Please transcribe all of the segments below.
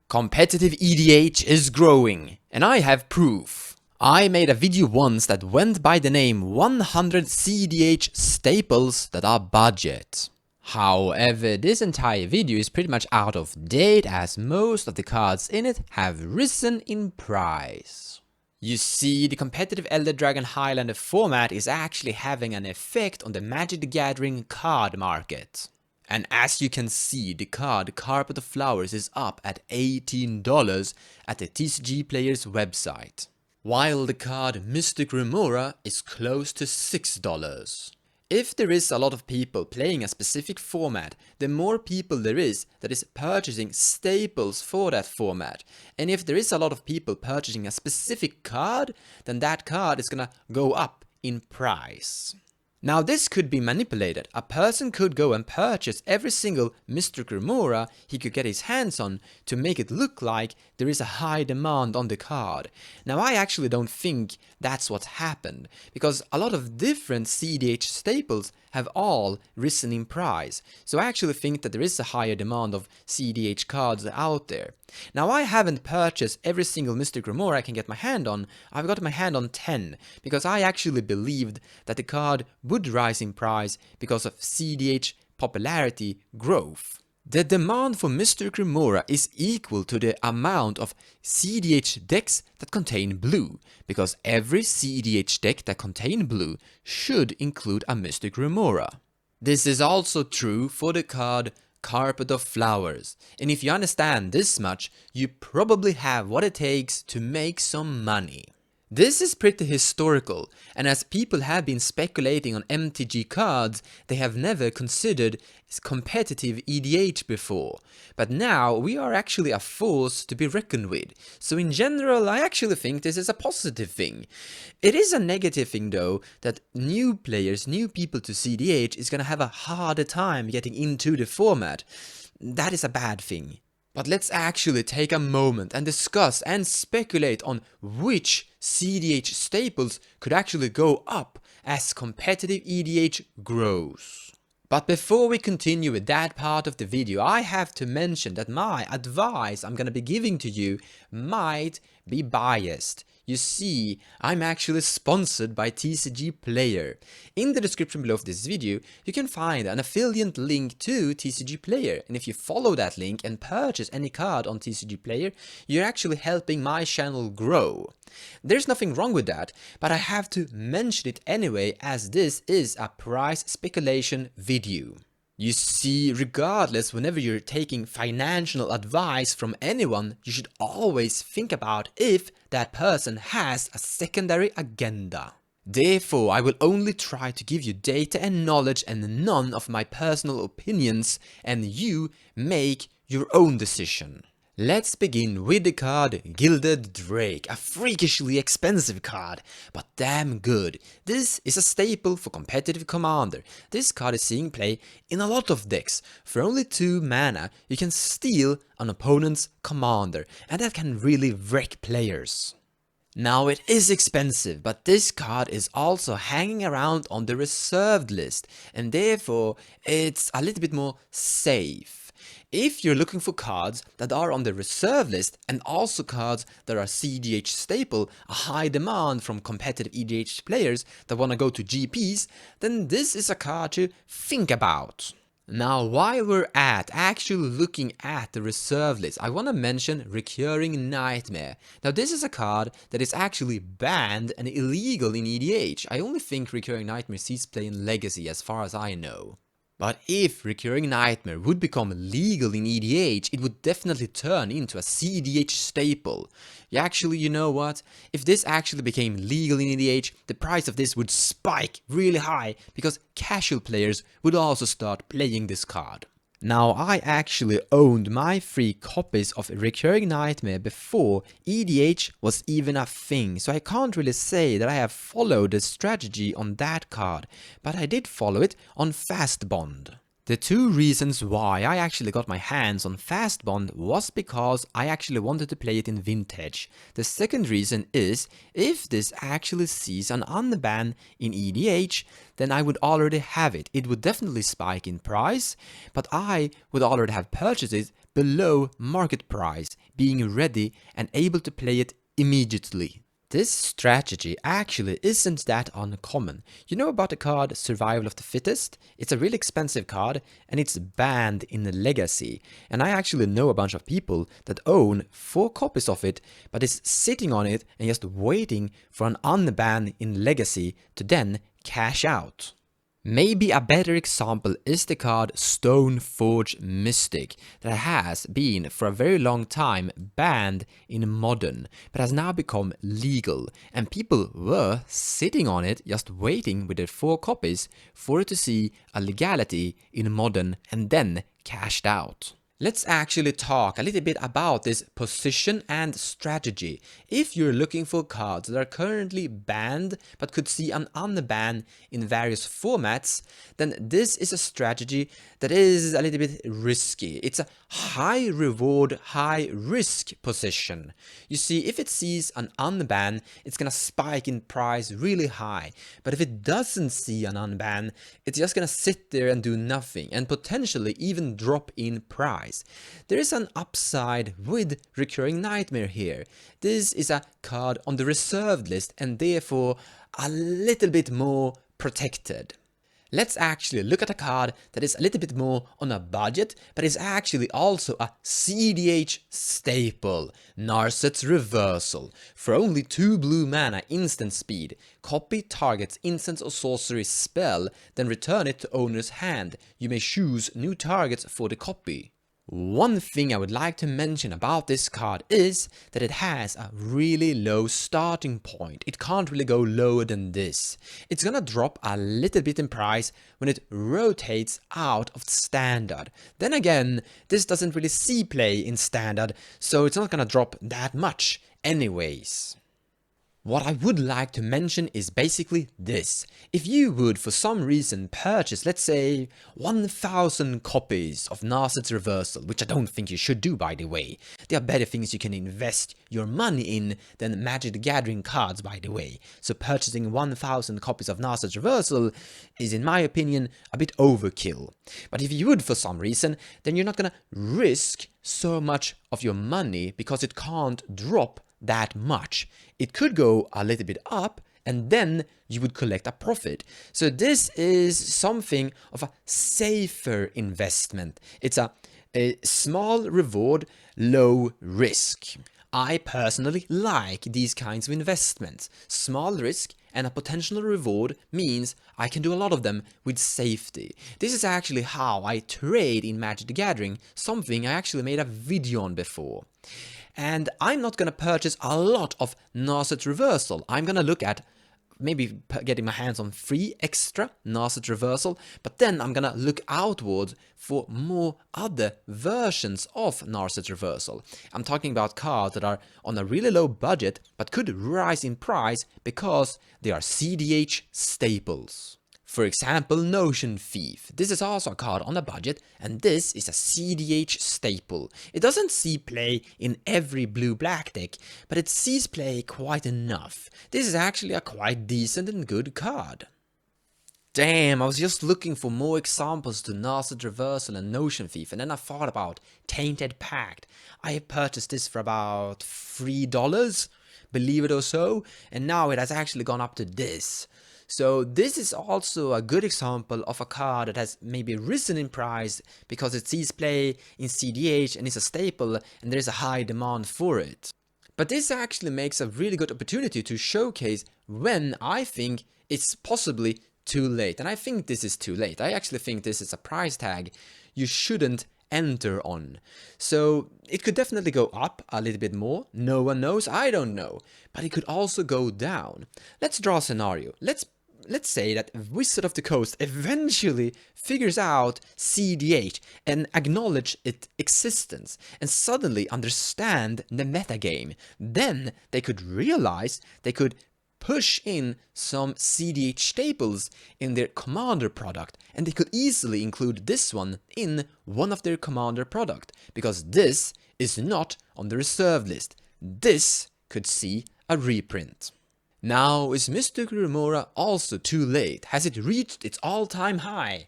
Competitive EDH is growing, and I have proof. I made a video once that went by the name 100 cEDH staples that are budget. However, this entire video is pretty much out of date as most of the cards in it have risen in price. You see, the competitive Elder Dragon Highlander format is actually having an effect on the Magic the Gathering card market. And as you can see, the card Carpet of Flowers is up at $18 at the TCG Player's website, while the card Mystic Remora is close to $6. If there is a lot of people playing a specific format, the more people there is that is purchasing staples for that format. And if there is a lot of people purchasing a specific card, then that card is gonna go up in price. Now this could be manipulated. A person could go and purchase every single Mystic Remora he could get his hands on to make it look like there is a high demand on the card. Now I actually don't think that's what happened, because a lot of different cEDH staples have all risen in price. So I actually think that there is a higher demand of cEDH cards out there. Now I haven't purchased every single Mystic Remora I can get my hand on. I've got my hand on 10, because I actually believed that the card would rise in price because of cEDH popularity growth. The demand for Mystic Remora is equal to the amount of cEDH decks that contain blue, because every cEDH deck that contain blue should include a Mystic Remora. This is also true for the card Carpet of Flowers, and if you understand this much, you probably have what it takes to make some money. This is pretty historical, and as people have been speculating on MTG cards, they have never considered competitive EDH before. But now we are actually a force to be reckoned with, so in general I actually think this is a positive thing. It is a negative thing though, that new players, new people to cEDH is gonna have a harder time getting into the format. That is a bad thing. But let's actually take a moment and discuss and speculate on which cEDH staples could actually go up as competitive EDH grows. But before we continue with that part of the video, I have to mention that my advice I'm gonna be giving to you might be biased. You see, I'm actually sponsored by TCG Player. In the description below of this video, you can find an affiliate link to TCG Player, and if you follow that link and purchase any card on TCG Player, you're actually helping my channel grow. There's nothing wrong with that, but I have to mention it anyway, as this is a price speculation video. You see, regardless, whenever you're taking financial advice from anyone, you should always think about if that person has a secondary agenda. Therefore, I will only try to give you data and knowledge and none of my personal opinions, and you make your own decision. Let's begin with the card Gilded Drake, a freakishly expensive card, but damn good. This is a staple for competitive Commander. This card is seeing play in a lot of decks. For only 2 mana, you can steal an opponent's Commander, and that can really wreck players. Now it is expensive, but this card is also hanging around on the reserved list, and therefore it's a little bit more safe. If you're looking for cards that are on the reserve list and also cards that are cEDH staple, a high demand from competitive EDH players that want to go to GPs, then this is a card to think about. Now, while we're actually looking at the reserve list, I want to mention Recurring Nightmare. Now, this is a card that is actually banned and illegal in EDH. I only think Recurring Nightmare sees play in Legacy as far as I know. But if Recurring Nightmare would become legal in EDH, it would definitely turn into a cEDH staple. Actually, you know what? If this actually became legal in EDH, the price of this would spike really high, because casual players would also start playing this card. Now, I actually owned my 3 copies of Recurring Nightmare before EDH was even a thing, so I can't really say that I have followed the strategy on that card, but I did follow it on Fast Bond. The 2 reasons why I actually got my hands on Fast Bond was because I actually wanted to play it in Vintage. The second reason is, if this actually sees an unban in EDH, then I would already have it. It would definitely spike in price, but I would already have purchased it below market price, being ready and able to play it immediately. This strategy actually isn't that uncommon. You know about the card Survival of the Fittest? It's a really expensive card and it's banned in the Legacy. And I actually know a bunch of people that own 4 copies of it, but is sitting on it and just waiting for an unban in Legacy to then cash out. Maybe a better example is the card Stoneforge Mystic that has been for a very long time banned in Modern but has now become legal, and people were sitting on it just waiting with their 4 copies for it to see a legality in Modern and then cashed out. Let's actually talk a little bit about this position and strategy. If you're looking for cards that are currently banned but could see an unban in various formats, then this is a strategy that is a little bit risky. It's a high reward, high risk position. You see, if it sees an unban, it's gonna spike in price really high. But if it doesn't see an unban, it's just gonna sit there and do nothing and potentially even drop in price. There is an upside with Recurring Nightmare here. This is a card on the reserved list and therefore a little bit more protected. Let's actually look at a card that is a little bit more on a budget, but is actually also a cEDH staple, Narcis Reversal. For only 2 blue mana instant speed, copy target's instant or sorcery spell, then return it to owner's hand. You may choose new targets for the copy. One thing I would like to mention about this card is that it has a really low starting point. It can't really go lower than this. It's gonna drop a little bit in price when it rotates out of standard. Then again, this doesn't really see play in standard, so it's not gonna drop that much anyways. What I would like to mention is basically this. If you would for some reason purchase, let's say, 1000 copies of Narcis Reversal, which I don't think you should do by the way. There are better things you can invest your money in than Magic the Gathering cards by the way. So purchasing 1000 copies of Narcis Reversal is in my opinion a bit overkill. But if you would for some reason, then you're not gonna risk so much of your money because it can't drop that much. It could go a little bit up and then you would collect a profit. So this is something of a safer investment. It's a small reward, low risk. I personally like these kinds of investments. Small risk and a potential reward means I can do a lot of them with safety. This is actually how I trade in Magic the Gathering, something I actually made a video on before. And I'm not gonna purchase a lot of Narcis Reversal. I'm gonna look at maybe getting my hands on 3 extra Narcis Reversal, but then I'm gonna look outwards for more other versions of Narcis Reversal. I'm talking about cards that are on a really low budget, but could rise in price because they are cEDH staples. For example, Notion Thief. This is also a card on a budget, and this is a cEDH staple. It doesn't see play in every blue-black deck, but it sees play quite enough. This is actually a quite decent and good card. Damn, I was just looking for more examples to Narcis Reversal and Notion Thief, and then I thought about Tainted Pact. I purchased this for about $3, believe it or so, and now it has actually gone up to this. So this is also a good example of a card that has maybe risen in price because it sees play in cEDH and is a staple and there is a high demand for it. But this actually makes a really good opportunity to showcase when I think it's possibly too late. And I think this is too late. I actually think this is a price tag you shouldn't enter on. So it could definitely go up a little bit more. No one knows, I don't know. But it could also go down. Let's draw a scenario. Let's say that Wizard of the Coast eventually figures out cEDH and acknowledge its existence and suddenly understand the metagame. Then they could realize they could push in some cEDH staples in their commander product, and they could easily include this one in one of their commander product, because this is not on the reserved list. This could see a reprint. Now, is Mystic Remora also too late? Has it reached its all-time high?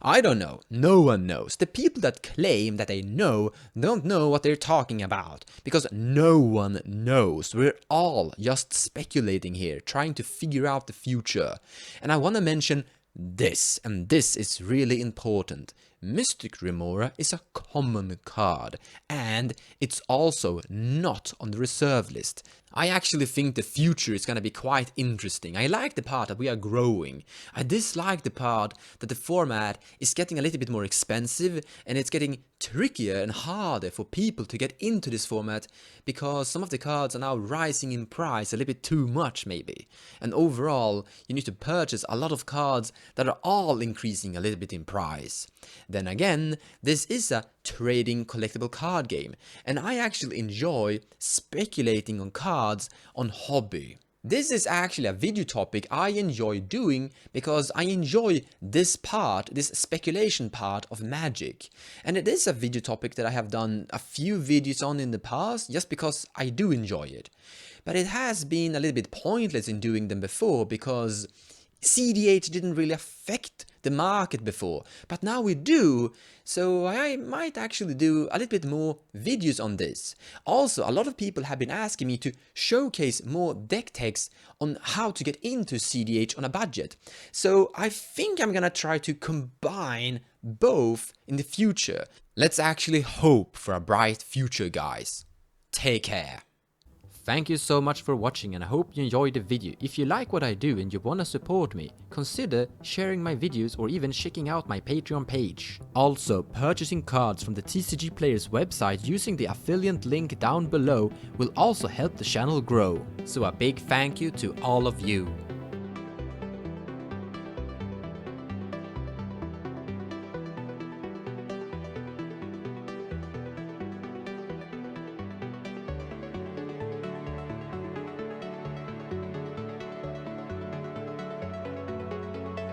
I don't know. No one knows. The people that claim that they know don't know what they're talking about, because no one knows. We're all just speculating here, trying to figure out the future. And I want to mention this, and this is really important. Mystic Remora is a common card, and it's also not on the reserve list. I actually think the future is gonna be quite interesting. I like the part that we are growing. I dislike the part that the format is getting a little bit more expensive, and it's getting trickier and harder for people to get into this format, because some of the cards are now rising in price a little bit too much maybe. And overall, you need to purchase a lot of cards that are all increasing a little bit in price. Then again, this is a trading collectible card game, and I actually enjoy speculating on cards on hobby. This is actually a video topic I enjoy doing because I enjoy this part, this speculation part of Magic. And it is a video topic that I have done a few videos on in the past just because I do enjoy it. But it has been a little bit pointless in doing them before because cEDH didn't really affect the market before, but now we do, so I might actually do a little bit more videos on this. Also, a lot of people have been asking me to showcase more deck techs on how to get into cEDH on a budget, so I think I'm gonna try to combine both in the future. Let's actually hope for a bright future, guys. Take care. Thank you so much for watching, and I hope you enjoyed the video. If you like what I do and you wanna support me, consider sharing my videos or even checking out my Patreon page. Also, purchasing cards from the TCG Players website using the affiliate link down below will also help the channel grow. So a big thank you to all of you.